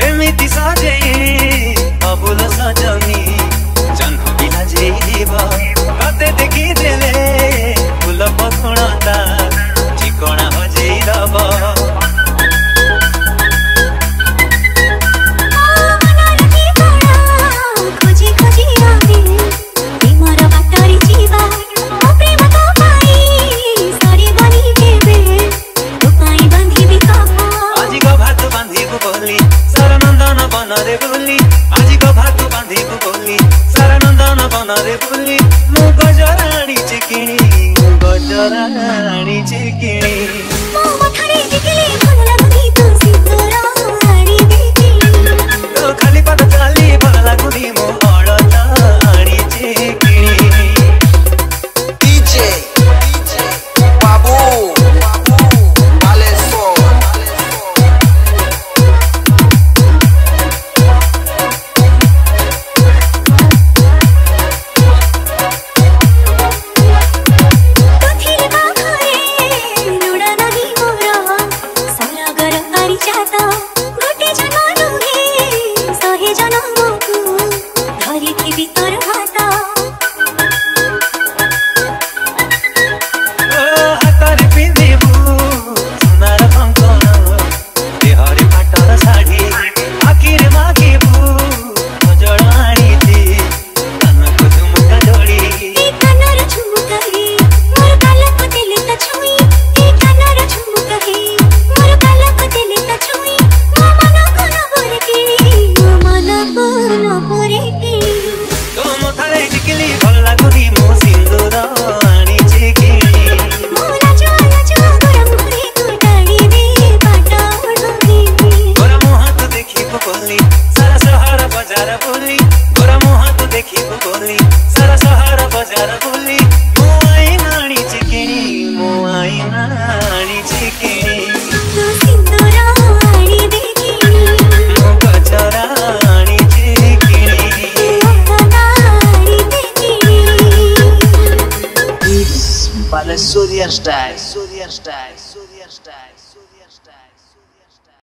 एमिति सजे अबुल सजनी जन्म बिना जेब कते देखि देले फुल पखुणता ठिकଣା हजेई दब आजी को भात बांधी बोली सारा नंदन बन रे बोली मु गजराणी चिकिणी गजराणी चिकिणी मो मथरे चिकिणी भल लागुनी तू सिंदूराणी चिकिणी तो खाली पद चाली भल लागुनी मो अळताणी चिकिणी डीजे बाबू सारा शहर बाजार बोली मुआई नानी चिकिणी मुआई नानी चिकिणी तू सिंदूराणी चिकिणी मु गजराणी चिकिणी गजराणी चिकिणी It's Balasuria style.